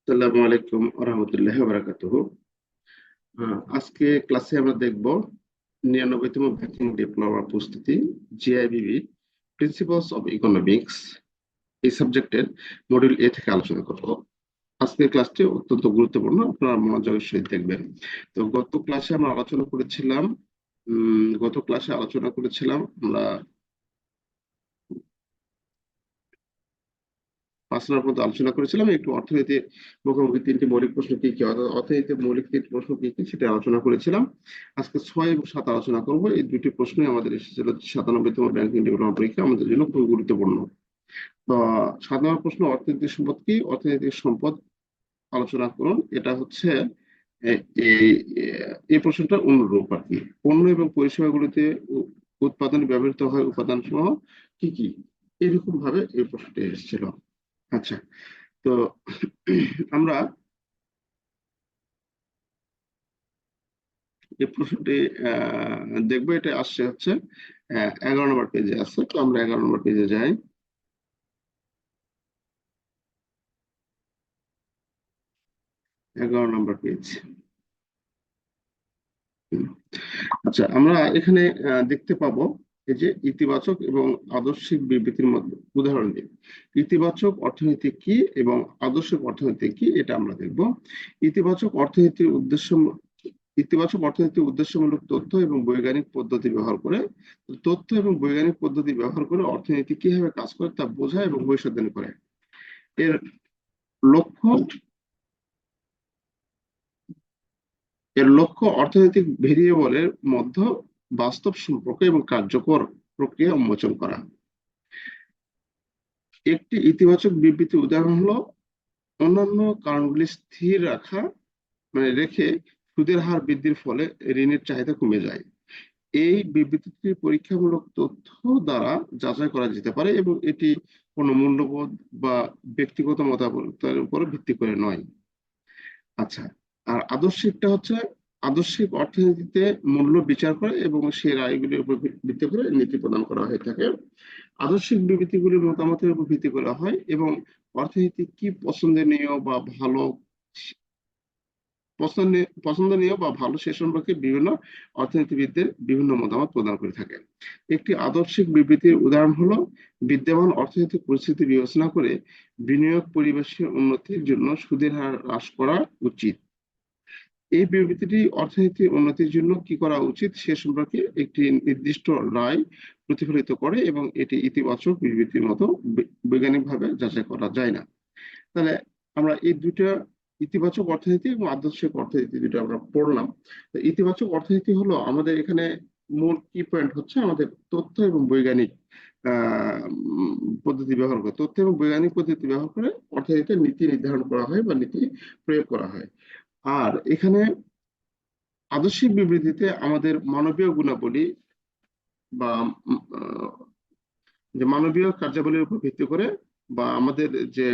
আসসালামু আলাইকুম রহমতুল্লাহ বারাকাতুহু। আজকে ক্লাসে আমরা দেখব 99তম ব্যাংকিং ডিপ্লোমা প্রস্তুতি, জিআইবিবি, প্রিন্সিপালস অফ ইকোনমিক্স, এই সাবজেক্টের মডিউল এ থেকে আলোচনা করব। আজকের ক্লাসটি অত্যন্ত গুরুত্বপূর্ণ, আপনারা মনোযোগের সহিত দেখবেন। তো গত ক্লাসে আলোচনা করেছিলাম আমরা 5 নম্বর পর্যন্ত আলোচনা করেছিলাম। একটু অর্থনীতির মুখোমুখি তিনটি মৌলিক প্রশ্ন কি কি, অর্থনীতির মৌলিক তিনটি প্রশ্ন কি কি সেটা আলোচনা করেছিলাম। আজকে 6 এবং 7 আলোচনা করব। এই দুটি প্রশ্নই আমাদের এসেছিল 97তম ব্যাংকিং ডিপ্লোমা পরীক্ষা, আমাদের জন্য খুব গুরুত্বপূর্ণ। তো 7 নম্বর প্রশ্ন, অর্থনৈতিক সম্পদ কি? অর্থনৈতিক সম্পদ আলোচনা করুন। এটা হচ্ছে এই এই প্রশ্নটা অনুরূপ আর কি। পণ্য এবং পরিষেবাগুলিতে উৎপাদনে ব্যবহৃত হয় উপাদান সমূহ কি কি, এরকম ভাবে এই প্রশ্নটি এসেছিল। আচ্ছা, তো আমরা এই প্রশ্নটি দেখবো। এটা আসছে হচ্ছে 11 নম্বর পেজে আছে। তো আমরা 11 নম্বর পেজে যাই। 11 নম্বর পেজ। আচ্ছা, আমরা এখানে দেখতে পাবো এই যে ইতিবাচক এবং আদর্শিক বিবৃতির মধ্যে উদাহরণ দিই। ইতিবাচক অর্থনীতি কি এবং আদর্শিক অর্থনীতি কি, এটা আমরা দেখব। ইতিবাচক অর্থনীতির উদ্দেশ্য ইতিবাচক অর্থনীতির উদ্দেশ্যমূলক তথ্য এবং বৈজ্ঞানিক পদ্ধতি ব্যবহার করে, তথ্য এবং বৈজ্ঞানিক পদ্ধতি ব্যবহার করে অর্থনীতি কিভাবে কাজ করে তা বোঝায় এবং ভবিষ্যদ্বাণী করে। এর লক্ষ্য এর লক্ষ্য অর্থনৈতিক ভেরিয়েবলের মধ্যে বাস্তব সম্পর্ক এবং কার্যকর প্রক্রিয়া উন্মোচন করা। একটি ইতিবাচক বিবৃতির উদাহরণ হলো অন্যান্য কারণগুলি স্থির রাখা, মানে রেখে সুদের হার বৃদ্ধির ফলে ঋণের চাহিদা কমে যায়। এই বিবৃতিটি পরীক্ষামূলক তথ্য দ্বারা যাচাই করা যেতে পারে এবং এটি কোনো মূল্যবোধ বা ব্যক্তিগত মতামতের উপর ভিত্তি করে নয়। আচ্ছা, আর আদর্শিকটা হচ্ছে আদর্শিক অর্থনীতিতে মূল্য বিচার করে এবং সেই রায়গুলির উপর ভিত্তি করে নীতি প্রদান করা হয়ে থাকে। আদর্শিক বিবৃতিগুলির মতামতের উপর ভিত্তি করা হয় এবং অর্থনীতি কি পছন্দনীয় বা ভালো সে সম্পর্কে বিভিন্ন অর্থনীতিবিদদের বিভিন্ন মতামত প্রদান করে থাকে। একটি আদর্শিক বিবৃতির উদাহরণ হলো বিদ্যমান অর্থনৈতিক পরিস্থিতি বিবেচনা করে বিনিয়োগ পরিবেশের উন্নতির জন্য সুদের হার হ্রাস করা উচিত। এই বিবৃতিটি অর্থনীতির উন্নতির জন্য কি করা উচিত সে সম্পর্কে একটি নির্দিষ্ট রায় প্রতিফলিত করে এবং এটি ইতিবাচক বিবৃতির মতো বৈজ্ঞানিকভাবে যাচাই করা যায় না। তাহলে আমরা এই দুইটা, ইতিবাচক অর্থনীতি এবং আদর্শিক অর্থনীতি, যেটা আমরা পড়লাম। ইতিবাচক অর্থনীতি হলো আমাদের এখানে মূল কি পয়েন্ট হচ্ছে আমাদের তথ্য এবং বৈজ্ঞানিক পদ্ধতি ব্যবহার করে, তথ্য এবং বৈজ্ঞানিক পদ্ধতি ব্যবহার করে অর্থনীতিতে নীতি নির্ধারণ করা হয় বা নীতি প্রয়োগ করা হয়। আর এখানে আদর্শিক বিবৃতিতে আমাদের মানবীয় গুণাবলী বা যে মানবীয় কার্যাবলীর উপর ভিত্তি করে বা আমাদের যে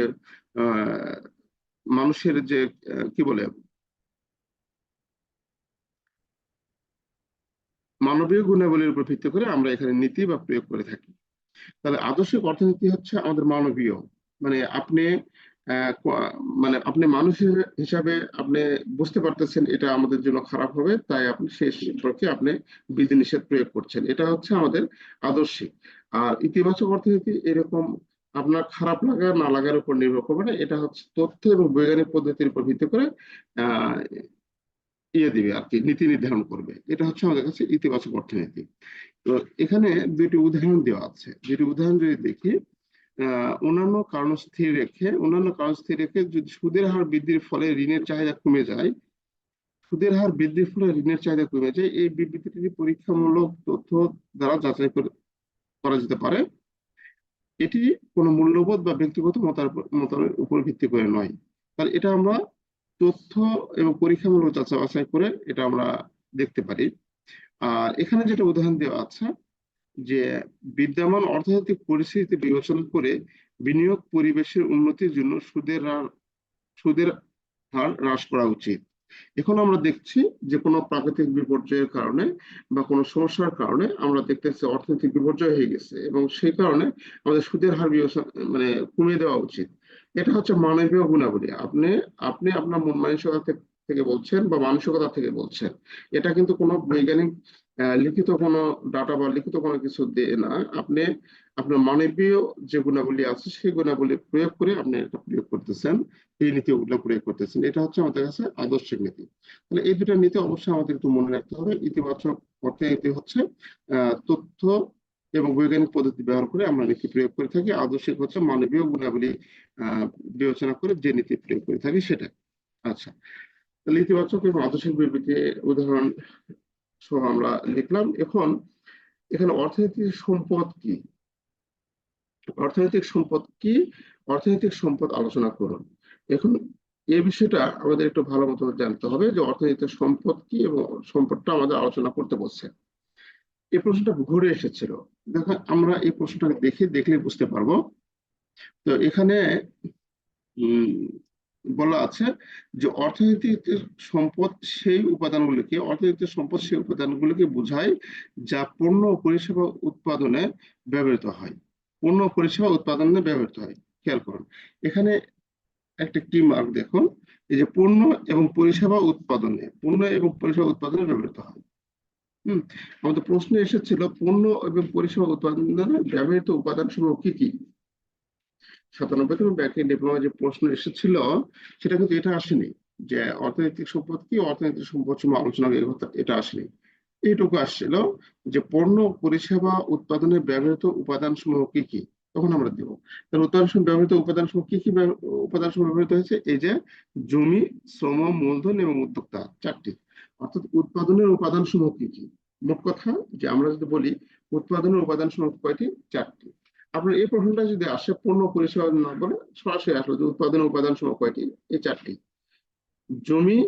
মানুষের যে কি বলে মানবীয় গুণাবলীর উপর ভিত্তি করে আমরা এখানে নীতি বা প্রয়োগ করে থাকি। তাহলে আদর্শিক অর্থনীতি হচ্ছে আমাদের মানবীয়, মানে আপনি মানে আপনি মানুষ হিসাবে আপনি বুঝতে পারতেছেন এটা আমাদের জন্য খারাপ হবে, তাই আপনি সেই সম্পর্কে আপনি বিধিনিষেধ প্রয়োগ করছেন। এটা হচ্ছে আমাদের আদর্শিক। আর ইতিবাচক অর্থনীতি এরকম আপনার খারাপ লাগা না লাগার উপর নির্ভর করবে না, এটা হচ্ছে তথ্য এবং বৈজ্ঞানিক পদ্ধতির উপর ভিত্তি করে আহ দিবে আর কি, নীতি নির্ধারণ করবে। এটা হচ্ছে আমাদের কাছে ইতিবাচক অর্থনীতি। তো এখানে দুইটি উদাহরণ দেওয়া আছে। দুইটি উদাহরণ যদি দেখি, অন্যান্য কারণ স্থির রেখে যদি সুদের হার বৃদ্ধির ফলে ঋণের চাহিদা কমে যায়, সুদের হার বৃদ্ধির ফলে ঋণের চাহিদা কমে যায়, এই বিবৃতিটি পরীক্ষামূলক তথ্য দ্বারা যাচাই করা যেতে পারে। এটি কোনো মূল্যবোধ বা ব্যক্তিগত মতামতের উপর ভিত্তি করে নয়। তাহলে এটা আমরা তথ্য এবং পরীক্ষামূলক যাচাই বাছাই করে এটা আমরা দেখতে পারি। আর এখানে যেটা উদাহরণ দেওয়া আছে যে বিদ্যমান অর্থনৈতিক পরিস্থিতি বিবেচনা করে বিনিয়োগ পরিবেশের উন্নতির জন্য সুদের হার হ্রাস করা উচিত। এখন আমরা দেখছি যে কোনো প্রাকৃতিক বিপর্যয়ের কারণে বা কোনো সমস্যার কারণে আমরা দেখতেছি অর্থনৈতিক বিপর্যয় হয়ে গেছে এবং সেই কারণে আমাদের সুদের হার বিবেচনা মানে কমিয়ে দেওয়া উচিত। এটা হচ্ছে মানবীয় গুণাবলী। আপনি আপনি আপনার মন মানসিকতা থেকে বলছেন বা মানসিকতা থেকে বলছেন। এটা কিন্তু কোনো বৈজ্ঞানিক লিখিত কোনো ডাটা বা লিখিত কোনো কিছু দিয়ে না। আপনি আপনার মানবীয় যে গুণাবলী আছে সেই গুণাবলী প্রয়োগ করে আপনি এটা প্রয়োগ করতেছেন, এই নীতিগুলো প্রয়োগ করতেছেন। এটা হচ্ছে আমাদের কাছে আদর্শিক নীতি। তাহলে এই দুটা নীতি অবশ্যই আমাদের একটু মনে রাখতে হবে। ইতিবাচক অর্থনীতি হচ্ছে তথ্য এবং বৈজ্ঞানিক পদ্ধতি ব্যবহার করে আমরা নীতি প্রয়োগ করে থাকি। আদর্শিক হচ্ছে মানবীয় গুণাবলী আহ বিবেচনা করে যে নীতি প্রয়োগ করে থাকি সেটা। আচ্ছা, তাহলে ইতিবাচক এবং আদর্শিক বিবৃতি উদাহরণ সহ আমরা লিখলাম। এখন এখানে অর্থনৈতিক সম্পদ কি, অর্থনৈতিক সম্পদ কি, অর্থনৈতিক সম্পদ আলোচনা করুন। এখন এই বিষয়টা আমাদের একটু ভালো মতো জানতে হবে যে অর্থনৈতিক সম্পদ কি এবং সম্পদটা আমাদের আলোচনা করতে বলছে। এই প্রশ্নটা ঘুরে এসেছিল। দেখো, আমরা এই প্রশ্নটাকে দেখলে বুঝতে পারবো। তো এখানে উম বলা আছে যে অর্থনৈতিক সম্পদ সেই উপাদানগুলোকে বোঝায় যা পণ্য ও পরিষেবা উৎপাদনে ব্যবহৃত হয়। পণ্য ও পরিষেবা উৎপাদনে ব্যবহৃত হয়। খেয়াল করুন, এখানে একটা কি মার্ক দেখুন, এই যে পণ্য এবং পরিষেবা উৎপাদনে ব্যবহৃত হয়। হম আমাদের প্রশ্ন এসেছিল পণ্য এবং পরিষেবা উৎপাদনে ব্যবহৃত উপাদান সমূহ কি কি। 97 এবং ব্যাংকিং ডিপ্লোমা যে প্রশ্ন এসেছিল সেটা কিন্তু এটা আসেনি যে অর্থনৈতিক সম্পদ কি, অর্থনৈতিক সম্পদ সমূহ আলোচনা এটা আসেনি। এইটুকু আসছিল যে পণ্য ও পরিষেবা উৎপাদনে ব্যবহৃত উপাদান সমূহ কি কি, তখন আমরা দিব। তার উৎপাদন সময় ব্যবহৃত উপাদান সমূহ কি কি উপাদান সমূহ ব্যবহৃত হয়েছে, এই যে জমি, শ্রম, মূলধন এবং উদ্যোক্তা, চারটি। অর্থাৎ উৎপাদনের উপাদান সমূহ কি কি। মোট কথা যে আমরা যদি বলি উৎপাদনের উপাদান সমূহ কয়টি, চারটি। আপনার এই প্রশ্নটা যদি আসে পণ্য পরিষেবা না বলে সরাসরি আসলো যে উৎপাদনের উপাদান সমূহ কয়টি, এই চারটি। জমি,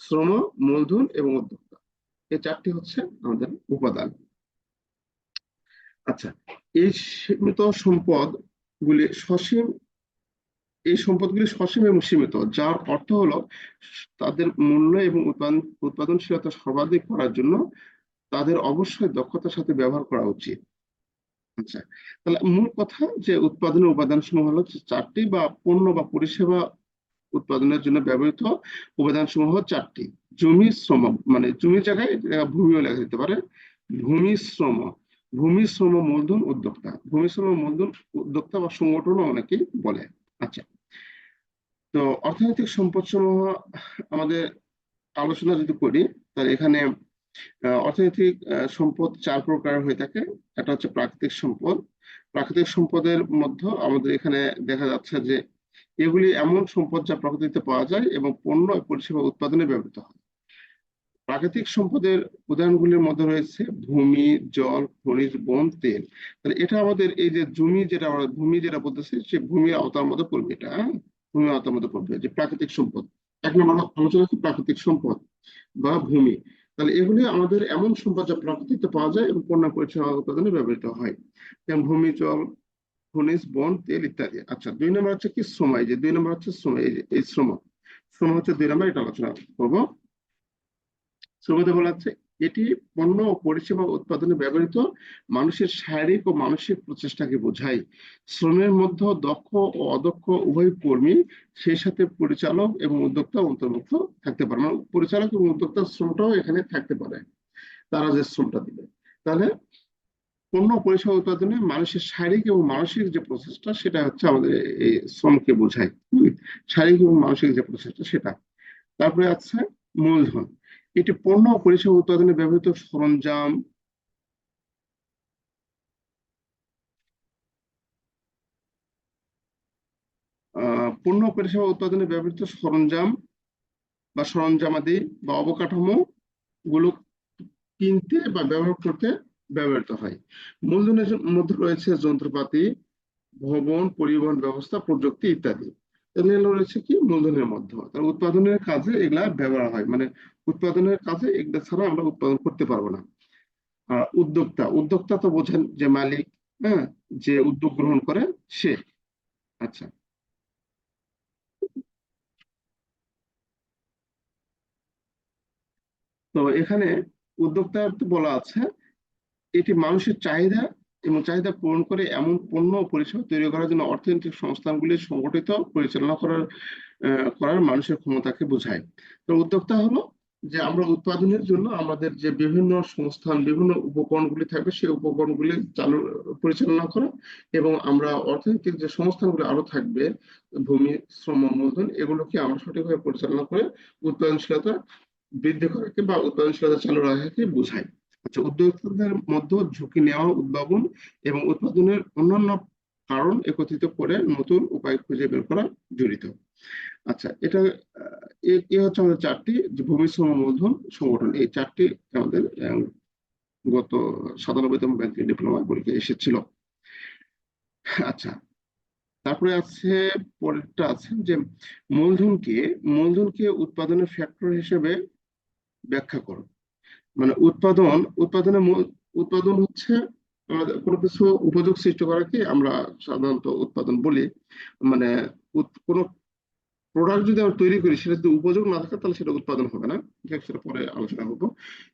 শ্রম, মূলধন এবং উদ্যোক্তা, এই চারটি হচ্ছে আমাদের উপাদান। আচ্ছা, এই সীমিত সম্পদ গুলি সসীম এই সম্পদগুলি সসীম এবং সীমিত, যার অর্থ হলো তাদের মূল্য এবং উৎপাদনশীলতা সর্বাধিক করার জন্য তাদের অবশ্যই দক্ষতার সাথে ব্যবহার করা উচিত। আচ্ছা, তাহলে মূল কথা যে উৎপাদনের উপাদান সমূহ হলো চারটি, বা পণ্য বা পরিষেবা উৎপাদনের জন্য ব্যবহৃত উপাদান সমূহ চারটি। জমি, শ্রম, মানে জমির জায়গায় ভূমিও লেখা যেতে পারে। ভূমি, শ্রম, মূলধন, উদ্যোক্তা। ভূমি, শ্রম, মূলধন, উদ্যোক্তা বা সংগঠনও অনেকেই বলে। আচ্ছা, তো অর্থনৈতিক সম্পদ সমূহ আমাদের আলোচনা যদি করি, তাহলে এখানে অর্থনৈতিক সম্পদ চার প্রকার হয়ে থাকে। একটা হচ্ছে প্রাকৃতিক সম্পদ। প্রাকৃতিক সম্পদের মধ্যে আমাদের এখানে দেখা যাচ্ছে যে এগুলি এমন সম্পদ যা প্রকৃতিতে পাওয়া যায় এবং পণ্য ও পরিষেবা উৎপাদনে ব্যবহৃত হয়। প্রাকৃতিক সম্পদের উদাহরণগুলির মধ্যে রয়েছে ভূমি, জল, খনিজ, বন, তেল। তাহলে এটা আমাদের এই যে ভূমি যেটা বলতেছে সে ভূমির আওতার মধ্যে পড়বে। এটা ভূমির আওতার মধ্যে পড়বে যে প্রাকৃতিক সম্পদ। এক নম্বর আলোচনা হচ্ছে প্রাকৃতিক সম্পদ বা ভূমি। তাহলে এগুলি আমাদের এমন সম্পদ যা প্রকৃতিতে পাওয়া যায় এবং পণ্য পরিষেবা উৎপাদনে ব্যবহৃত হয়, যেমন ভূমি, জল, খনিজ, বন, তেল ইত্যাদি। আচ্ছা, 2 নম্বর হচ্ছে কি, শ্রম। এই যে 2 নম্বর হচ্ছে শ্রম, এই যে এই শ্রম। শ্রম হচ্ছে 2 নম্বর, এটা আলোচনা করবো। শ্রমতে বলা হচ্ছে এটি পণ্য ও পরিষেবা উৎপাদনে ব্যবহৃত মানুষের শারীরিক ও মানসিক প্রচেষ্টাকে বোঝায়। শ্রমের মধ্যে দক্ষ ও অদক্ষ উভয় কর্মী, সেই সাথে পরিচালক এবং উদ্যোক্তা অন্তর্ভুক্ত থাকতে পারে। মানে পরিচালক এবং উদ্যোক্তার শ্রমটাও এখানে থাকতে পারে, তারা যে শ্রমটা দিবে। তাহলে পণ্য পরিষেবা উৎপাদনে মানুষের শারীরিক এবং মানসিক যে প্রচেষ্টা সেটা হচ্ছে আমাদের এই শ্রমকে বোঝায়। শারীরিক এবং মানসিক যে প্রচেষ্টা সেটা। তারপরে আছে মূলধন। এটি পণ্য ও পরিষেবা উৎপাদনে ব্যবহৃত সরঞ্জাম, পণ্য ও পরিষেবা উৎপাদনে ব্যবহৃত সরঞ্জাম বা সরঞ্জামাদি বা অবকাঠামো গুলো কিনতে বা ব্যবহার করতে ব্যবহৃত হয়। মূলধনের মধ্যে রয়েছে যন্ত্রপাতি, ভবন, পরিবহন ব্যবস্থা, প্রযুক্তি ইত্যাদি। এগুলো রয়েছে কি মূলধনের মধ্যে। তার উৎপাদনের কাজে এগুলা ব্যবহার হয়, মানে উৎপাদনের কাজে এগুলা ছাড়া আমরা উৎপাদন করতে পারবো না। উদ্যোক্তা, উদ্যোক্তা তো বোঝেন যে মালিক, হ্যাঁ, যে উদ্যোগ গ্রহণ করে সে। আচ্ছা, তো এখানে উদ্যোক্তা বলা আছে এটি মানুষের চাহিদা এবং চাহিদা পূরণ করে এমন পণ্য ও পরিষেবা তৈরি করার জন্য অর্থনৈতিক সংস্থানগুলি সংগঠিত পরিচালনা করার মানুষের ক্ষমতাকে বোঝায়। তো উদ্যোক্তা হলো যে আমরা উৎপাদনের জন্য আমাদের যে বিভিন্ন সংস্থান, বিভিন্ন উপকরণগুলি থাকবে, সেই উপকরণগুলি পরিচালনা করা, এবং আমরা অর্থনৈতিক যে সংস্থানগুলি আরো থাকবে, ভূমি, শ্রম, মূলধন, এগুলোকে আমরা সঠিকভাবে পরিচালনা করে উৎপাদনশীলতা বৃদ্ধি করাকে বা উৎপাদনশীলতা চালু রাখাকে বোঝায়। আচ্ছা, উদ্যোক্তাদের মধ্যে ঝুঁকি নেওয়া, উদ্ভাবন এবং উৎপাদনের অন্যান্য কারণ একত্রিত করে নতুন উপায় খুঁজে বের করা জড়িত। আচ্ছা, এটা এ হচ্ছে আমাদের চারটি, যে ভূমি, শ্রম, মূলধন, সংগঠন, এই চারটি আমাদের গত 97তম ব্যাংকিং ডিপ্লোমা পরীক্ষায় এসেছিল। আচ্ছা, তারপরে আছে, পরেরটা আছে যে মূলধনকে উৎপাদনের ফ্যাক্টর হিসেবে ব্যাখ্যা করো। মানে উৎপাদন হচ্ছে আমাদের কোনো কিছু উপযোগ সৃষ্টি করাকে আমরা সাধারণত উৎপাদন বলি। মানে কোনো প্রোডাক্ট যদি আমরা তৈরি করি, সেটা যদি উপযোগ না থাকে তাহলে সেটা উৎপাদন হবে না। ঠিক, সেটা পরে আলোচনা করবো।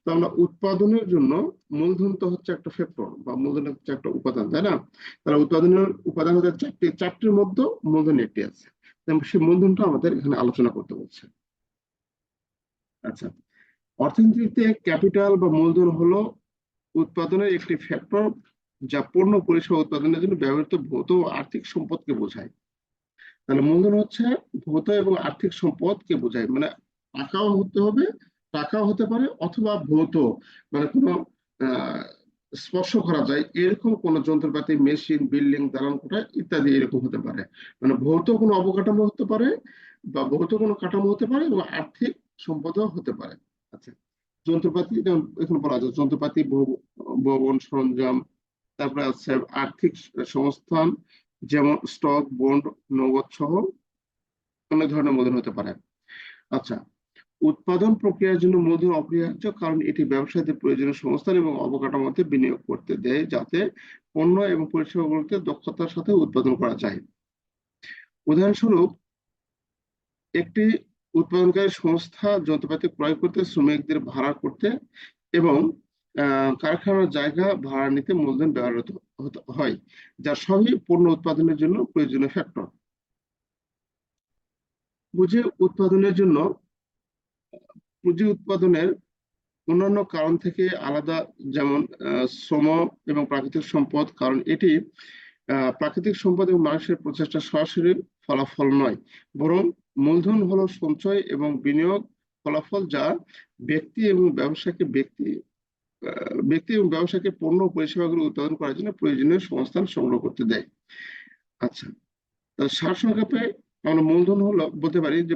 তো আমরা উৎপাদনের জন্য মূলধন তো হচ্ছে একটা ফ্যাক্টর, বা মূলধন হচ্ছে একটা উপাদান, তাই না? তাহলে উৎপাদনের উপাদান হচ্ছে চারটির মধ্যে মূলধন একটি আছে। সেই মূলধনটা আমাদের এখানে আলোচনা করতে বলছে। আচ্ছা, অর্থনীতিতে ক্যাপিটাল বা মূলধন হলো উৎপাদনের একটি ফ্যাক্টর, যা পণ্য পরিষেবা উৎপাদনের জন্য ব্যবহৃত ভৌত ও আর্থিক সম্পদকে বোঝায়। তাহলে মূলধন হচ্ছে ভৌত এবং আর্থিক সম্পদকে বোঝায়। মানে টাকাও হতে হবে, টাকাও হতে পারে, অথবা ভৌত, মানে কোনো আহ স্পর্শ করা যায় এরকম কোনো যন্ত্রপাতি, মেশিন, বিল্ডিং, দালান কোঠা ইত্যাদি এরকম হতে পারে। মানে ভৌত কোনো অবকাঠামো হতে পারে, বা ভৌত কোনো কাঠামো হতে পারে, এবং আর্থিক সম্পদও হতে পারে। আচ্ছা, যন্ত্রপাতি যেমন এখানে বলা যায়, যন্ত্রপাতি, ভবন, সরঞ্জাম। তারপরে আছে আর্থিক সংস্থান, যেমন স্টক, বন্ড, নগদ সহ অনেক ধরনের মূলধন হতে পারে। আচ্ছা, উৎপাদন প্রক্রিয়ার জন্য মূলধন অপরিহার্য, কারণ এটি ব্যবসায়ীদের প্রয়োজনীয় সংস্থান এবং অবকাঠামোতে বিনিয়োগ করতে দেয়, যাতে পণ্য এবং পরিষেবাগুলোতে দক্ষতার সাথে উৎপাদন করা যায়। উদাহরণস্বরূপ, একটি উৎপাদনকারী সংস্থা যন্ত্রপাতি ক্রয় করতে, শ্রমিকদের ভাড়া করতে এবং কারখানার জায়গা ভাড়া নিতে মূলধন ব্যবহৃত হয়, যা সবই পণ্য উৎপাদনের জন্য প্রয়োজনীয় ফ্যাক্টর। পুঁজি উৎপাদনের জন্য পুঁজি উৎপাদনের অন্যান্য কারণ থেকে আলাদা, যেমন শ্রম এবং প্রাকৃতিক সম্পদ, কারণ এটি প্রাকৃতিক সম্পদ এবং মানুষের প্রচেষ্টা সরাসরি ফলাফল নয়, বরং মূলধন হলো সঞ্চয় এবং বিনিয়োগ ফলাফল, যা ব্যক্তি এবং ব্যবসাকে পণ্য ও পরিষেবাগুলো উৎপাদন করার জন্য প্রয়োজনীয় সংস্থান সংগ্রহ করতে দেয়। আচ্ছা, সারসংক্ষেপে আমরা মূলধন হলো বলতে পারি যে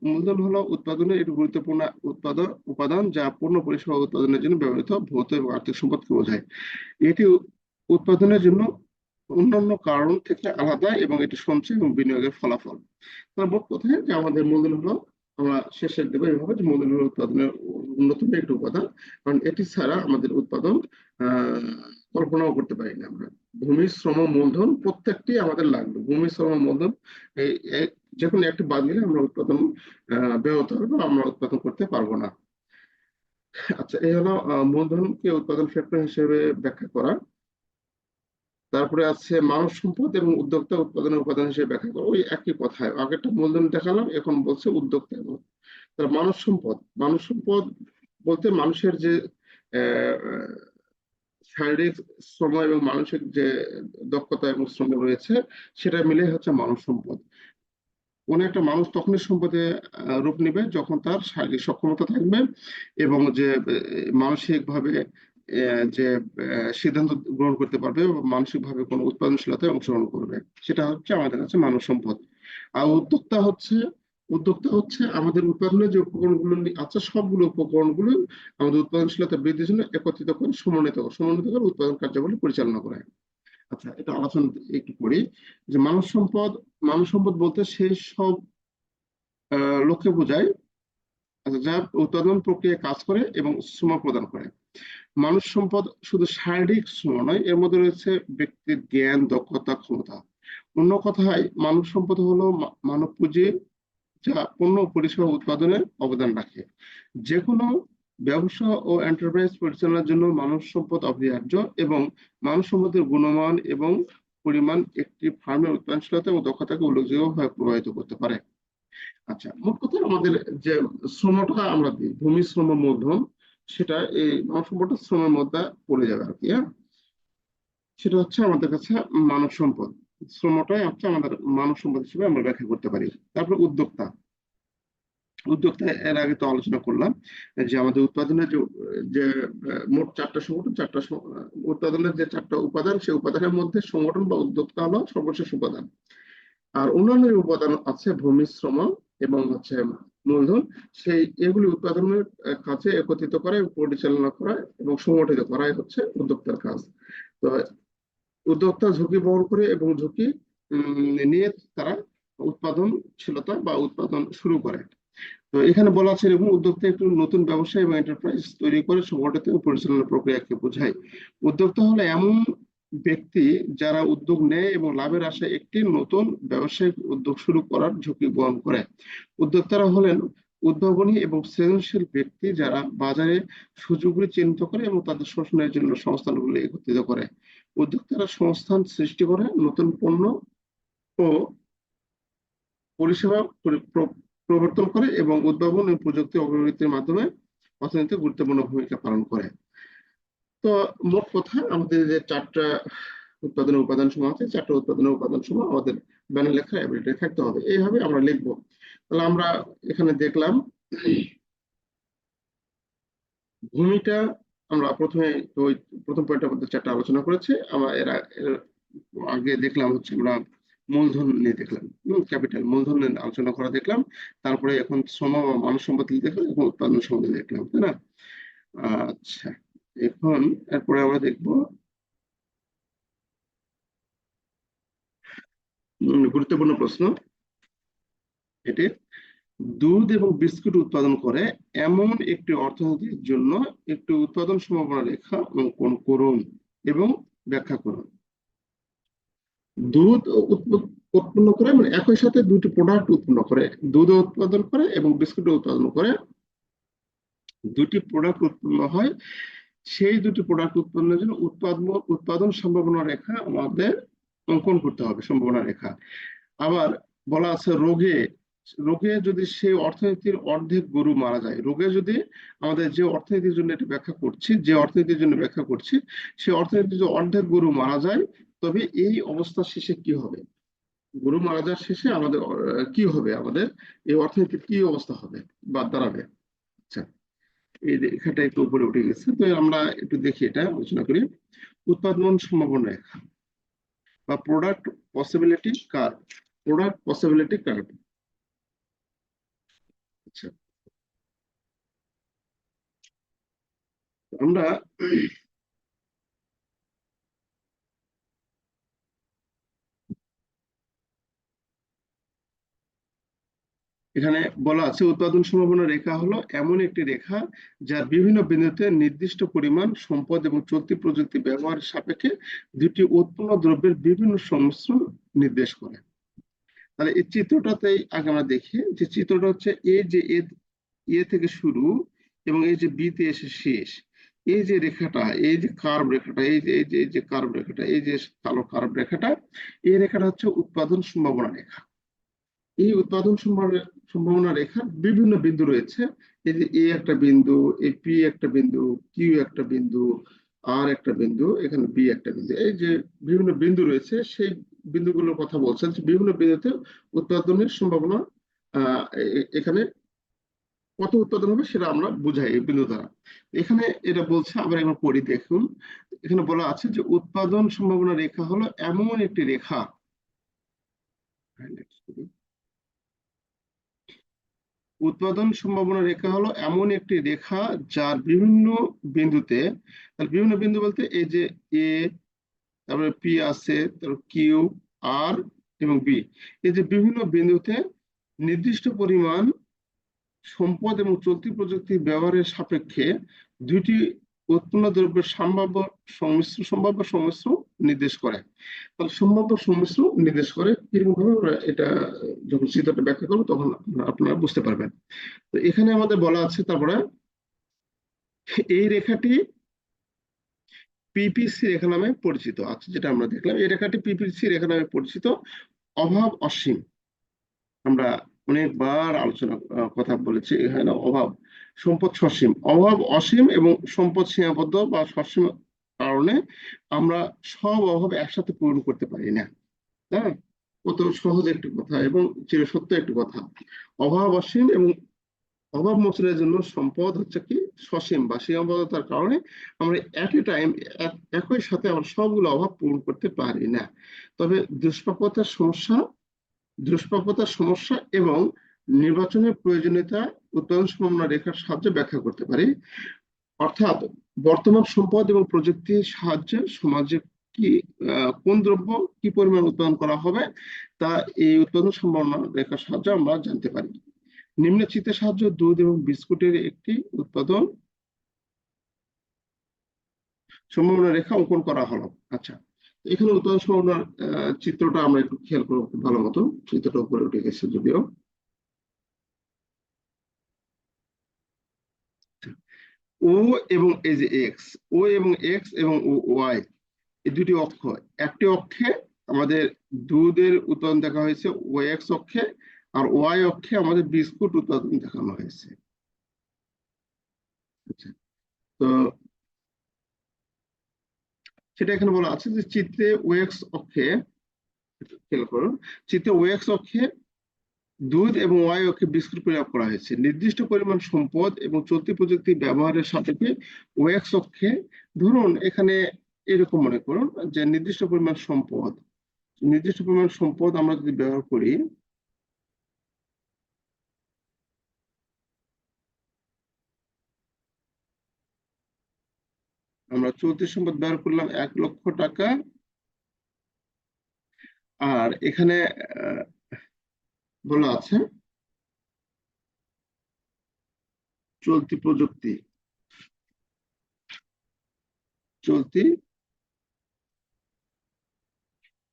মূলধন হলো উৎপাদনের একটি গুরুত্বপূর্ণ উপাদান, যা পণ্য পরিষেবা উৎপাদনের জন্য ব্যবহৃত ভৌত এবং আর্থিক সম্পদকে বোঝায়। এটি উৎপাদনের জন্য অন্যান্য কারণ থেকে আলাদা, এবং এটি সঞ্চয় এবং বিনিয়োগের ফলাফল। মোট কথা যে আমাদের মূলধন হলো, আমরা শেষে দেবো এইভাবে, যে মূলধন হলো উৎপাদনের অন্যতম একটি উপাদান, কারণ এটি ছাড়া আমাদের উৎপাদন কল্পনাও করতে পারি না আমরা। ভূমি, শ্রম, মূলধন প্রত্যেকটি আমাদের লাগবে। ভূমি, শ্রম, মূলধন যে কোনো একটি বাদ গেলে আমরা উৎপাদন ব্যাহত হবে, আমরা উৎপাদন করতে পারবো না। আচ্ছা, এই হলো মূলধনকে উৎপাদন ফ্যাক্টর হিসেবে ব্যাখ্যা করা। তারপরে আছে মানব সম্পদ এবং উদ্যোক্তা উৎপাদনের উপাদান হিসেবে ব্যাখ্যা করা। ওই একই কথায়, আগেরটা মূলধন দেখালাম, এখন বলছে উদ্যোক্তা। এবং মানব সম্পদ বলতে মানুষের যে শারীরিক শ্রম এবং মানসিক যে দক্ষতা এবং শ্রম রয়েছে, সেটা মিলে হচ্ছে মানব সম্পদ। কোন একটা মানুষ তখনই সম্পদে রূপ নেবে যখন তার শারীরিক সক্ষমতা থাকবে, এবং যে মানসিক ভাবে যে সিদ্ধান্ত গ্রহণ করতে পারবে, বা মানসিক ভাবে কোনো উৎপাদনশীলতায় অংশগ্রহণ করবে, সেটা হচ্ছে আমাদের কাছে মানব সম্পদ। আর উদ্যোক্তা হচ্ছে আমাদের উৎপাদনের যে উপকরণগুলো আছে, সবগুলো উপকরণগুলো আমাদের উৎপাদনশীলতা বৃদ্ধির জন্য একত্রিত করে সমন্বিত করে উৎপাদন কার্যাবলী পরিচালনা করে। আচ্ছা, এটা আলোচনা একটু করি, যে মানব সম্পদ বলতে সেই সব লোককে বোঝায়, আচ্ছা, যা উৎপাদন প্রক্রিয়ায় কাজ করে এবং শ্রম প্রদান করে। মানব সম্পদ শুধু শারীরিক শ্রম নয়, এর মধ্যে রয়েছে ব্যক্তির জ্ঞান, দক্ষতা, ক্ষমতা। অন্য কথায় মানব সম্পদ হলো মানব পুঁজি, যা পণ্য ও পরিষেবা উৎপাদনে অবদান রাখে। যে কোনো ব্যবসা ও এন্টারপ্রাইজ পরিচালনার জন্য মানব সম্পদ অপরিহার্য এবং মানব সম্পদের গুণমান এবং পরিমাণ একটি ফার্মের উৎপাদনশীলতা এবং দক্ষতাকে উল্লেখযোগ্যভাবে প্রভাবিত করতে পারে। আচ্ছা, মোট কথা আমাদের যে শ্রমটা আমরা দিই, ভূমি শ্রম মূলধন, সেটা এই মানব সম্পদের শ্রমের মধ্যে পড়ে যাবে আর কি। হ্যাঁ, সেটা হচ্ছে আমাদের কাছে মানব সম্পদ। শ্রমটাই হচ্ছে আমাদের মানব সম্পদ হিসেবে আমরা ব্যাখ্যা করতে পারি। তারপর উদ্যোক্তা। উদ্যোক্তা এর আগে তো আলোচনা করলাম যে আমাদের উৎপাদনের যে যে মোট চারটা সংগঠন, উৎপাদনের যে চারটা উপাদান, সেই উপাদানের মধ্যে সংগঠন বা উদ্যোক্তা হলো সর্বশেষ উপাদান। আর অন্যান্য যে উপাদান আছে ভূমি শ্রম এবং হচ্ছে মূলধন, সেই এগুলি উৎপাদনের কাজে একত্রিত করা, পরিচালনা করা এবং সংগঠিত করাই হচ্ছে উদ্যোক্তার কাজ। তো উদ্যোক্তা ঝুঁকি বহন করে এবং ঝুঁকি নিয়ে তারা উৎপাদনশীলতা বা উৎপাদন শুরু করে। তো এখানে বলা আছে এরকম উদ্যোক্তা একটু নতুন ব্যবসা এবং এন্টারপ্রাইজ তৈরি করে সংগঠিত পরিচালনা প্রক্রিয়াকে বোঝায়। উদ্যোক্তা হলো এমন ব্যক্তি যারা উদ্যোগ নেয় এবং লাভের আশায় একটি নতুন ব্যবসায়িক উদ্যোগ শুরু করার ঝুঁকি বহন করে। উদ্যোক্তারা হলেন উদ্ভাবনী এবং সৃজনশীল ব্যক্তি যারা বাজারে সুযোগগুলি চিহ্নিত করে এবং তাদের শোষণের জন্য সংস্থানগুলি একত্রিত করে। উদ্যোক্তারা সংস্থান সৃষ্টি করে নতুন পণ্য ও পরিষেবা প্রবর্তন করে এবং উদ্ভাবন এবং প্রযুক্তি অগ্রগতির মাধ্যমে অর্থনীতিতে গুরুত্বপূর্ণ ভূমিকা পালন করে। তো মোট কথা আমাদের যে চারটা উৎপাদনের উপাদান সমূহ আছে, চারটা উৎপাদনের উপাদান সমূহ আমাদের ব্যানার লেখার অ্যাবিলিটি থাকতে হবে, এইভাবে আমরা লিখবো। তাহলে আমরা এখানে দেখলাম ভূমিটা আমরা প্রথমে ওই প্রথম পয়েন্টের মধ্যে চারটা আলোচনা করেছি। আমরা এর আগে দেখলাম হচ্ছে আমরা মূলধন নিয়ে দেখলাম, ক্যাপিটাল মূলধন নিয়ে আলোচনা করা দেখলাম। তারপরে এখন শ্রম বা মানব সম্পদ দেখলাম, এখন উৎপাদন সম্পদ দেখলাম, তাই না? আচ্ছা, এখন এরপরে আমরা দেখবো গুরুত্বপূর্ণ প্রশ্ন এটি। দুধ এবং বিস্কুট উৎপাদন করে এমন একটি অর্থনীতির জন্য একটি উৎপাদন সম্ভাবনা রেখা অঙ্কন করুন এবং ব্যাখ্যা করুন। দুধ উৎপন্ন করে, মানে একই সাথে দুটি প্রোডাক্ট উৎপন্ন করে, দুধ উৎপাদন করে এবং বিস্কুট উৎপাদন করে, দুটি প্রোডাক্ট উৎপন্ন হয়। সেই দুটি প্রোডাক্ট উৎপন্নের জন্য উৎপাদন সম্ভাবনা রেখা আমাদের অঙ্কন করতে হবে, সম্ভাবনা রেখা। আবার বলা আছে রোগে, রোগে যদি সেই অর্থনীতির অর্ধেক গরু মারা যায়, রোগে যদি আমাদের যে অর্থনীতির জন্য এটা ব্যাখ্যা করছি, যে অর্থনীতির জন্য ব্যাখ্যা করছি, সেই অর্থনীতির যে অর্ধেক গরু মারা যায়, তবে এই অবস্থা শেষে কি হবে? গরু মারা যাওয়ার শেষে আমাদের কি হবে, আমাদের এই অর্থনীতির কি অবস্থা হবে বা দাঁড়াবে? আচ্ছা, এই রেখাটা একটু উপরে উঠে গেছে, তো আমরা একটু দেখি, এটা আলোচনা করি। উৎপাদন সম্ভাবনা রেখা বা product possibility curve, product possibility curve. আচ্ছা, আমরা এখানে বলা আছে উৎপাদন সম্ভাবনা রেখা হলো এমন একটি রেখা যা বিভিন্ন বিন্দুতে নির্দিষ্ট পরিমাণ সম্পদ এবং চলতি প্রযুক্তি ব্যবহারের সাপেক্ষে দুটি উৎপন্ন দ্রব্যের বিভিন্ন সংমিশ্রণ নির্দেশ করে। তাহলে এই চিত্রটাতেই আগে আমরা দেখি যে চিত্রটা হচ্ছে এই যে এ থেকে শুরু এবং এই যে বি তে এসে শেষ, এই যে রেখাটা, এই যে কার্ভ রেখাটা, এই যে কার্ভ রেখাটা, এই যে কালো কার্ভ রেখাটা, এই রেখাটা হচ্ছে উৎপাদন সম্ভাবনা রেখা। এই উৎপাদন সম্ভাবনা রেখার বিভিন্ন বিন্দু রয়েছে। এই যে এ একটা বিন্দু, এই পি একটা বিন্দু, কিউ একটা বিন্দু, আর একটা বিন্দু, এখানে বি একটা বিন্দু, এই যে বিভিন্ন বিন্দু রয়েছে, সেই বিন্দুগুলোর কথা বলছেন। বিভিন্ন বিন্দুতে উৎপাদনের সম্ভাবনা এখানে কত উৎপাদন হবে সেটা আমরা বুঝাই এই বিন্দু দ্বারা। এখানে এটা বলছে, আবার একবার পড়ি দেখুন। এখানে বলা আছে যে উৎপাদন সম্ভাবনা রেখা হলো এমন একটি রেখা, উৎপাদন সম্ভাবনা রেখা হলো এমন একটি রেখা যার বিভিন্ন বিন্দুতে, বিভিন্ন বিন্দু বলতে এই যে এ, তারপরে পি আছে, তারপর কিউ, আর এবং বি, এই যে বিভিন্ন বিন্দুতে নির্দিষ্ট পরিমাণ সম্পদ এবং চলতি প্রযুক্তি ব্যবহারের সাপেক্ষে দুইটি উৎপন্ন দ্রব্যের সম্ভাব্য সংমিশ্রণ নির্দেশ করে। তাহলে সম্ভাব্য সংমিশ্রণ নির্দেশ করে কিরকম ভাবে আমরা এটা যখন চিত্রটা ব্যাখ্যা করবো তখন আপনারা বুঝতে পারবেন। তো এখানে আমাদের বলা আছে তারপরে এই রেখাটি পিপিসি রেখা নামে পরিচিত। আচ্ছা, যেটা আমরা দেখলাম এই রেখাটি পিপিসি রেখা নামে পরিচিত। অভাব অসীম, আমরা অনেকবার আলোচনা কথা বলেছি এখানে। অভাব, সম্পদ সসীম, অভাব অসীম এবং সম্পদ সীমাবদ্ধ বা সসীম কারণে আমরা সব অভাব একসাথে পূরণ করতে পারি না। হ্যাঁ, কত সহজ একটি কথা এবং চিরসত্য একটি কথা। অভাব অসীম এবং অভাব মোচনের জন্য সম্পদ হচ্ছে কি সসীম বা সীমাবদ্ধতার কারণে আমরা এট এ টাইম একই সাথে আমরা সবগুলো অভাব পূরণ করতে পারি না। তবে দুষ্প্রাপ্যতার সমস্যা এবং নির্বাচনের প্রয়োজনীয়তা উৎপাদন সম্ভাবনা রেখার সাহায্যে ব্যাখ্যা করতে পারি। অর্থাৎ বর্তমান সম্পদ এবং প্রযুক্তির সাহায্যে সমাজে কি কোন দ্রব্য কি পরিমাণ উৎপাদন করা হবে তা এই উৎপাদন সম্ভাবনা রেখার সাহায্যে আমরা জানতে পারি। নিম্ন চিত্রের সাহায্যে দুধ এবং বিস্কুটের একটি উৎপাদন সম্ভাবনা রেখা অঙ্কন করা হলো। আচ্ছা, এখানে উৎপাদন সম্ভাবনার চিত্রটা আমরা একটু খেয়াল করবো খুব ভালো মতো। চিত্রটা উপরে উঠে গেছে যদিও। ও এবং এই যে এক্স, ও এবং এক্স এবং ওয়াই, এই দুটি অক্ষ, একটি অক্ষে আমাদের দুধের উৎপাদন দেখা হয়েছে ও এক্স অক্ষে, আর ওয়াই অক্ষে আমাদের বিস্কুট উৎপাদন দেখানো হয়েছে। আচ্ছা, তো সেটা এখানে বলা আছে যে চিত্রে ও এক্স অক্ষে, খেয়াল করুন, চিত্রে ও এক্স অক্ষে দুধ এবং ওয়াই অক্ষে বিস্কুট পরিমাপ করা হয়েছে। নির্দিষ্ট পরিমাণ সম্পদ এবং চলতি প্রযুক্তি ব্যবহারের সাপেক্ষে ও এক্স অক্ষে, ধরুন এখানে এরকম মনে করুন যে নির্দিষ্ট পরিমাণ সম্পদ আমরা যদি ব্যবহার করি, আমরা চলতি সম্পদ ব্যবহার করলাম 1,00,000 টাকা। আর এখানে বলা আছে চলতি প্রযুক্তি, চলতি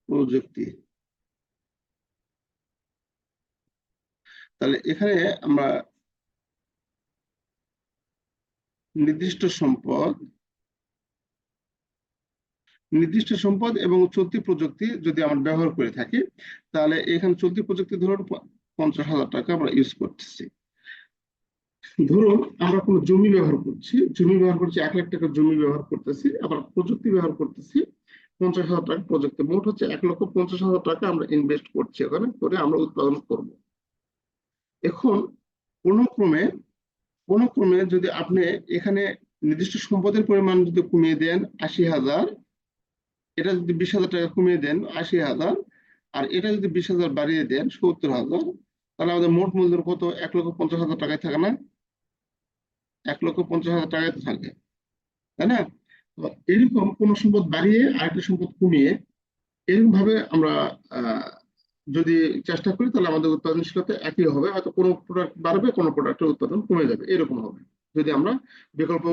প্রযুক্তি, তাহলে এখানে আমরা নির্দিষ্ট সম্পদ এবং চলতি প্রযুক্তি যদি আমরা ব্যবহার করে থাকি, তাহলে এখানে চলতি প্রযুক্তি ধরুন 50,000 টাকা আমরা ইউজ করতেছি। ধরুন আমরা কোনো জমি ব্যবহার করছি, 1,00,000 টাকা জমি ব্যবহার করতেছি, আবার প্রযুক্তি ব্যবহার করতেছি 50,000 টাকা প্রযুক্তি, মোট হচ্ছে 1,50,000 টাকা আমরা ইনভেস্ট করছি ওখানে, করে আমরা উৎপাদন করব। এখন কোনো ক্রমে যদি আপনি এখানে নির্দিষ্ট সম্পদের পরিমাণ যদি কমিয়ে দেন 80,000, এটা যদি 20,000 টাকা কমিয়ে দেন 80,000, আর এটা যদি 20,000 বাড়িয়ে দেন 70,000, তাহলে আমাদের মোট মূলধন কত? 1,50,000 টাকায় থাকে না? 1,50,000 টাকায় তো থাকে, তাই না? তো এরকম কোন সম্পদ বাড়িয়ে আরেকটা সম্পদ কমিয়ে এরকম ভাবে আমরা আহ, যদি চেষ্টা করি, তাহলে আমাদের উৎপাদনশীলতা একই হবে। হয়তো কোনো প্রোডাক্ট বাড়বে, কোনো প্রোডাক্টের উৎপাদন কমে যাবে, এরকম হবে যদি আমরা বিকল্প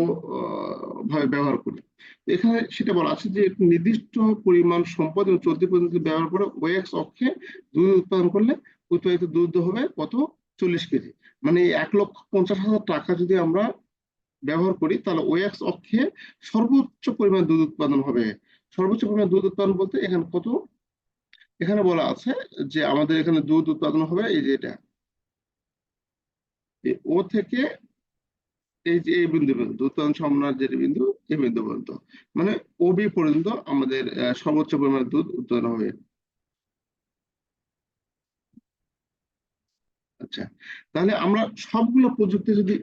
ভাবে ব্যবহার করি। তো এখানে সেটা বলা আছে যে নির্দিষ্ট পরিমাণ সম্পদ এবং চলতি পদ্ধতি ব্যবহার করে ওএক্স অক্ষে দুধ উৎপাদন করলে উৎপাদিত দুধ হবে কত? 40 কেজি। মানে 1,50,000 টাকা যদি আমরা ব্যবহার করি, তাহলে ওএক্স অক্ষে সর্বোচ্চ পরিমাণ দুধ উৎপাদন হবে। সর্বোচ্চ পরিমাণ দুধ উৎপাদন বলতে এখানে কত? এখানে বলা আছে যে আমাদের এখানে দুধ উৎপাদন হবে এই যে এটা, ও থেকে এই যে এই বিন্দু পর্যন্ত, উৎপাদন সম্ভাবনার যে বিন্দু, এই বিন্দু পর্যন্ত, মানে ওবি পর্যন্ত আমাদের সর্বোচ্চ পরিমাণ দুধ উৎপাদন হবে। আচ্ছা, তাহলে আমরা সবগুলো প্রযুক্তি যদি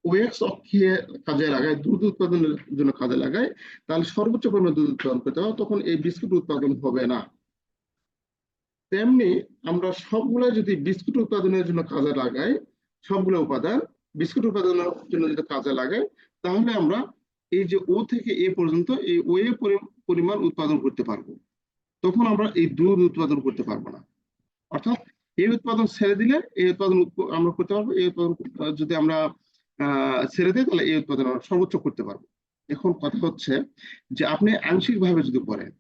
ওএক্স অক্ষে কাজে লাগাই, দুধ উৎপাদনের জন্য কাজে লাগাই, তাহলে সর্বোচ্চ পরিমাণ দুধ উৎপাদন করতে হবে, তখন এই বিস্কুট উৎপাদন হবে না। তেমনি আমরা সবগুলো যদি বিস্কুট উৎপাদনের জন্য কাজে লাগাই, সবগুলো উপাদান বিস্কুট উৎপাদনের জন্য যদি কাজে লাগাই, তাহলে আমরা এই যে ও থেকে এ পর্যন্ত এই ও এ পরিমাণ উৎপাদন করতে পারবো। তখন আমরা এই দুধ উৎপাদন করতে পারবো না। অর্থাৎ এই উৎপাদন ছেড়ে দিলে এই উৎপাদন আমরা করতে পারবো, এই উৎপাদন যদি আমরা ছেড়ে দিই, তাহলে এই উৎপাদন আমরা সর্বোচ্চ করতে পারবো। এখন কথা হচ্ছে যে আপনি আংশিক ভাবে যদি করেন,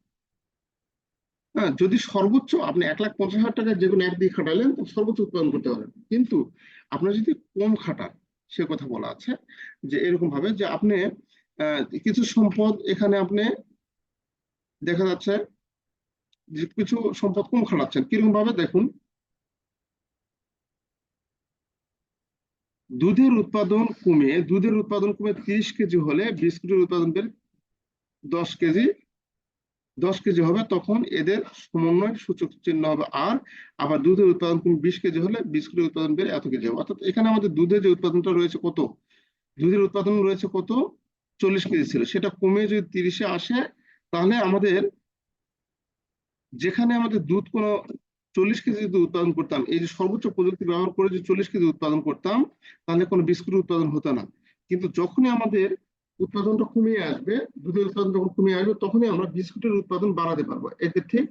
হ্যাঁ, যদি সর্বোচ্চ আপনি 1,50,000 টাকা যে কোনো একদিকে খাটালেন, তো সর্বোচ্চ উৎপাদন করতে পারেন। কিন্তু আপনার যদি কম খাটান, সে কথা বলা আছে, যে এরকম ভাবে যে আপনি কিছু সম্পদ এখানে আপনি দেখা যাচ্ছে যে কিছু সম্পদ কম খাটাচ্ছেন, কিরকম ভাবে দেখুন, দুধের উৎপাদন কমে 30 কেজি হলে বিস্কুটের উৎপাদন বেড়ে 10 কেজি, 10 কেজি হবে, তখন এদের সমন্বয় সূচক চিহ্ন হবে আর। আবার দুধের উৎপাদন কমে 20 কেজি হলে বিস্কুটের উৎপাদন বেড়ে এত কেজি হবে। অর্থাৎ এখানে আমাদের দুধের যে উৎপাদনটা রয়েছে কত, দুধের উৎপাদন রয়েছে কত, 40 কেজি ছিল, সেটা কমে যদি 30-এ আসে, তাহলে আমাদের যেখানে আমাদের দুধ কোনো 40 কেজি যদি উৎপাদন করতাম, এই যে সর্বোচ্চ প্রযুক্তি ব্যবহার করে যে 40 কেজি উৎপাদন করতাম, তাহলে কোনো বিস্কুট উৎপাদন হতো না। কিন্তু যখনই আমাদের উৎপাদনটা কমিয়ে আসবে, দুধের উৎপাদন যখন কমিয়ে আসবে, তখনই আমরা বিস্কুটের উৎপাদন বাড়াতে পারবো। এতে ঠিক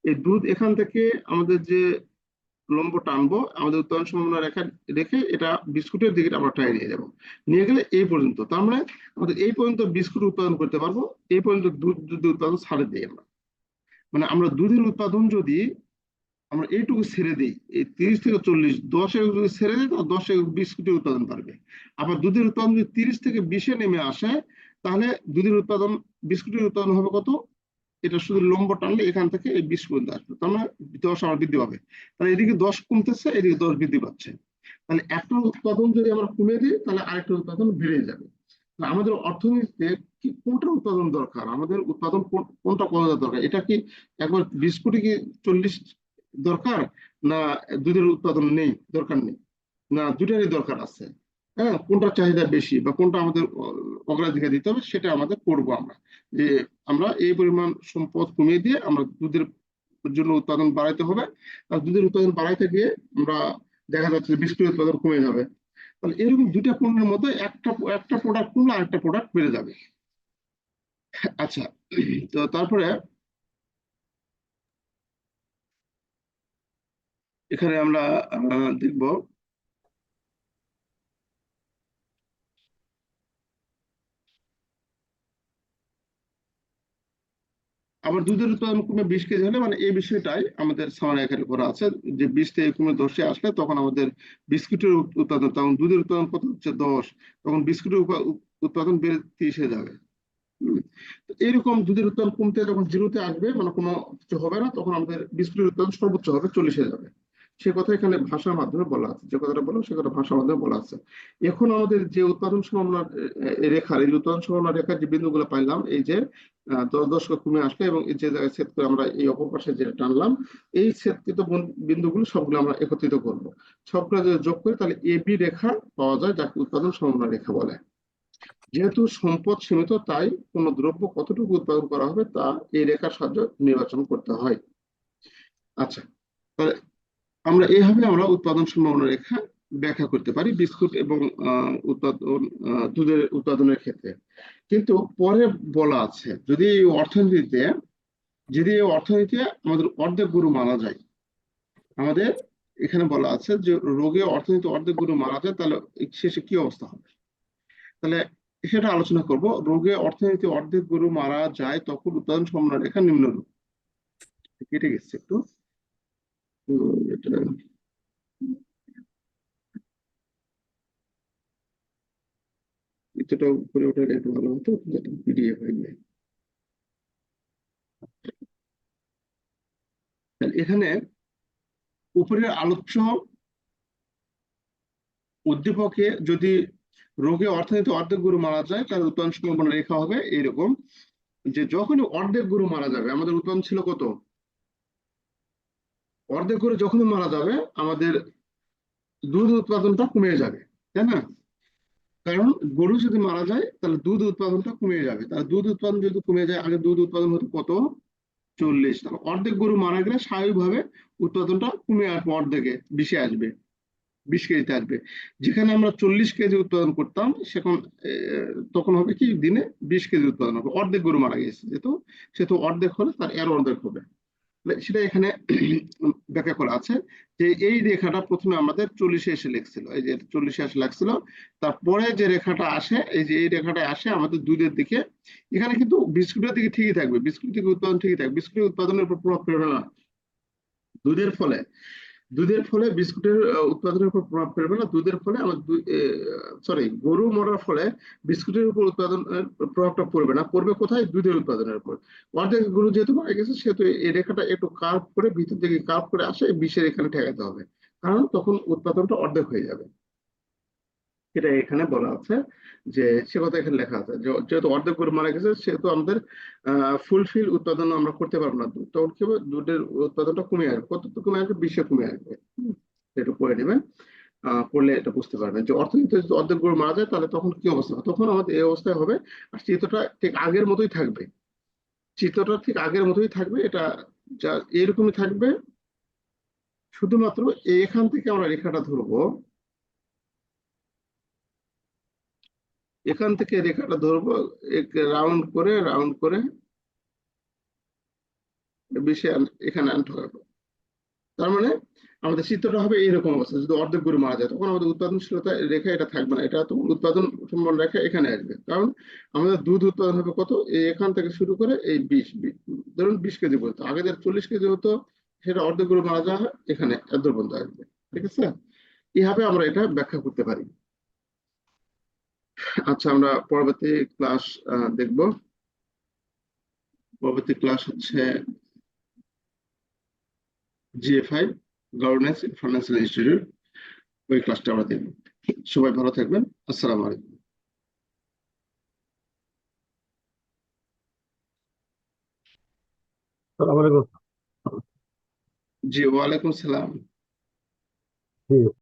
এই দুধ এখান থেকে আমাদের যে লম্ব টানবো, আমাদের উৎপাদন সম্ভাবনা রেখা রেখে এটা বিস্কুটের দিকে আমরা টাই নিয়ে যাবো, নিয়ে গেলে এই পর্যন্ত, তার মানে আমাদের এই পর্যন্ত বিস্কুট উৎপাদন করতে পারবো, এই পর্যন্ত দুধ যদি উৎপাদন ছাড়ে দিই আমরা, মানে আমরা দুধের উৎপাদন যদি আমরা এইটুকু ছেড়ে দিই, এই 30 থেকে 40, 10-এ যদি ছেড়ে দিই, তাহলে 10-এ বিস্কুটের উৎপাদন পারবে। আবার দুধের উৎপাদন যদি 30 থেকে 20-এ নেমে আসে, তাহলে দুধের উৎপাদন, বিস্কুটের উৎপাদন হবে কত, এটা শুধু লম্ব টানলে এখান থেকে এই 20 পর্যন্ত আসবে, তার মানে 10 আবার বৃদ্ধি পাবে। তাহলে এদিকে 10 কমতেছে, এদিকে 10 বৃদ্ধি পাচ্ছে। তাহলে একটা উৎপাদন যদি আমরা কমে দিই, তাহলে আরেকটা উৎপাদন বেড়ে যাবে। আমাদের অর্থনীতিতে কি কোনটা উৎপাদন দরকার, আমাদের উৎপাদন কোনটা কমানো দরকার, এটা কি একবার বিস্কুটে কি 40 দরকার, না দুধের উৎপাদন নেই, দরকার নেই, না দুটারই দরকার আছে? হ্যাঁ, কোনটা চাহিদা বেশি বা কোনটা আমাদের অগ্রাধিকার দিতে হবে, সেটা আমাদের করবো আমরা, যে আমরা এই পরিমাণ সম্পদ কমিয়ে দিয়ে আমরা দুধের জন্য উৎপাদন বাড়াইতে হবে। আর দুধের উৎপাদন বাড়াইতে গিয়ে আমরা দেখা যাচ্ছে যে বিস্কুটের উৎপাদন কমে যাবে। তাহলে এরকম দুইটা পণ্যের মধ্যে একটা একটা প্রোডাক্ট কমলে আরেকটা প্রোডাক্ট বেড়ে যাবে। আচ্ছা, তো তারপরে এখানে আমরা দেখব, আবার দুধের উৎপাদন কমে 20 কেজি হলে, মানে এই বিষয়টাই আমাদের সামান্য এখানে করা আছে, যে 20 থেকে কমে 10-এ আসলে তখন আমাদের বিস্কুটের উৎপাদন, তখন দুধের উৎপাদন কত হচ্ছে 10, তখন বিস্কুটের উৎপাদন বেড়ে 30-এ যাবে। তো এইরকম দুধের উৎপাদন কমতে যখন 0-তে আসবে, মানে কোনো কিছু হবে না, তখন আমাদের বিস্কুটের উৎপাদন সর্বোচ্চ হবে, 40-এ যাবে। সে কথা এখানে ভাষার মাধ্যমে বলা আছে, যে কথাটা বললাম সে কথা ভাষার মাধ্যমে বলা আছে। এখন আমাদের যে উৎপাদন সম্ভাবনা রেখার, এই উৎপাদন সম্ভাবনা রেখার যে বিন্দুগুলো পাইলাম, এই যে 10 কমে আসলে এবং এই যে জায়গায় ছেদ করে আমরা এই অপর পাশে যেটা টানলাম, এই ছেদকৃত বিন্দুগুলো সবগুলো আমরা একত্রিত করব, সবগুলো যদি যোগ করি, তাহলে এবি রেখা পাওয়া যায়, যাকে উৎপাদন সম্ভাবনা রেখা বলে। যেহেতু সম্পদ সীমিত, তাই কোন দ্রব্য কতটুকু উৎপাদন করা হবে তা এই রেখার সাহায্যে নির্বাচন করতে হয়। আচ্ছা, তাহলে আমরা এইভাবে আমরা উৎপাদন সম্ভাবনা রেখা ব্যাখ্যা করতে পারি বিস্কুট এবং উৎপাদন, দুধের উৎপাদনের ক্ষেত্রে। কিন্তু পরে বলা আছে, যদি এই অর্থনীতিতে আমাদের অর্ধেক গরু মারা যায়, আমাদের এখানে বলা আছে যে রোগে অর্থনীতি অর্ধেক গরু মারা যায়, তাহলে শেষে কি অবস্থা হবে। তাহলে সেটা আলোচনা করব, রোগে অর্থনীতি অর্ধেক গরু মারা যায় তখন উৎপাদন সম্ভাবনা রেখা নিম্নরূপ। কেটে গেছে একটু, এটা কিছুটা উপরে ওঠালে একটু ভালো হতো, যাতে পিডিএফ হয়ে যায়। এখানে উপরের আলোচ্য উদ্দীপকে যদি রোগে অর্থনীতি অর্ধেক গরু মারা যায়, তাহলে উৎপাদন সম্ভাবনা রেখা হবে এইরকম, যে যখনই অর্ধেক গরু মারা যাবে, আমাদের উৎপাদন ছিল কত, অর্ধেক গরু যখনই মারা যাবে, আমাদের দুধ উৎপাদনটা কমে যাবে, তাই না? কারণ গরু যদি মারা যায়, তাহলে দুধ উৎপাদনটা কমে যাবে, তাহলে দুধ উৎপাদন যদি কমে যায়, আগে দুধ উৎপাদন হতো কত, 40, তাহলে অর্ধেক গরু মারা গেলে স্বাভাবিকভাবে উৎপাদনটা কমে আসবে, অর্ধেকে 20-এ আসবে, 20 কেজিতে আসবে। যেখানে আমরা 40 কেজি উৎপাদন করতাম, সেখন তখন হবে কি, দিনে 20 কেজি উৎপাদন হবে, অর্ধেক গরু মারা গেছে যেহেতু, সেহেতু অর্ধেক হলে তার এর অর্ধেক হবে। সেটা এখানে ব্যাখ্যা করা আছে, যে এই রেখাটা প্রথমে আমাদের 40-এ এসে লেখছিল, এই যে 40-এ এসে লাগছিল, তারপরে যে রেখাটা আসে, এই যে এই রেখাটা আসে আমাদের দুধের দিকে, এখানে কিন্তু বিস্কুটের দিকে ঠিকই থাকবে, বিস্কুট থেকে উৎপাদন ঠিকই থাকবে, বিস্কুটের উৎপাদনের উপর প্রভাব পড়বে না দুধের ফলে। দুধের ফলে বিস্কুটের উৎপাদনের উপর প্রভাব ফেলবে না। দুধের ফলে আমার সরি, গরু মরার ফলে বিস্কুটের উপর উৎপাদনের প্রভাবটা পড়বে না, পড়বে কোথায়? দুধের উৎপাদনের উপর। অর্ধেক গরু যেহেতু মারা গেছে, সেহেতু এই রেখাটা একটু কার্ভ করে ভিতর দিকে কার্ভ করে আসে, বিষের এখানে ঠেকাতে হবে, কারণ তখন উৎপাদনটা অর্ধেক হয়ে যাবে। এটা এখানে বলা আছে, যে সে কথা এখানে লেখা আছে, যেহেতু অর্ধেক গরু মারা গেছে, সেহেতু আমাদের ফুলফিল উৎপাদন আমরা করতে পারবো না। তখন কি হবে? দুধের উৎপাদনটা কমে আসবে। কত কমে আসবে? 20-এ কমে আসবে। একটু পড়ে নেবেন, পড়লে এটা বুঝতে পারবেন যে অর্থনীতি যদি অর্ধেক গরু মারা যায়, তাহলে তখন কি অবস্থা হবে? তখন আমাদের এই অবস্থায় হবে। আর চিত্রটা ঠিক আগের মতোই থাকবে, চিত্রটা ঠিক আগের মতোই থাকবে। এটা যা এরকমই থাকবে, শুধুমাত্র এখান থেকে আমরা রেখাটা ধরবো, এখান থেকে রেখাটা ধরবো, রাউন্ড করে রাউন্ড করে বেশি এখানে আনতে হবে। তার মানে আমাদের চিত্রটা হবে এইরকম অবস্থা। যদি অর্ধেক গরু মারা যায়, তখন আমাদের উৎপাদনশীলতা রেখা এটা থাকবে না, এটা তখন উৎপাদন সম্পন্ন রেখা এখানে আসবে। কারণ আমাদের দুধ উৎপাদন হবে কত? এখান থেকে শুরু করে এই 20, ধরুন 20 কেজি পর্যন্ত। আগে যে 40 কেজি হতো, সেটা অর্ধেক গরু মারা যাওয়া হয়, এখানে এত পর্যন্ত আসবে। ঠিক আছে? এইভাবে আমরা এটা ব্যাখ্যা করতে পারি। আচ্ছা, আমরা পরবর্তী ক্লাস দেখব। পরবর্তী ক্লাস হচ্ছে GA5, governance in financial institute. ওই ক্লাসটা আমরা দেখব। সবাই ভালো থাকবেন। আসসালামু আলাইকুম। সালাম আলাইকুম। জি, ওয়ালাইকুম সালাম। জি।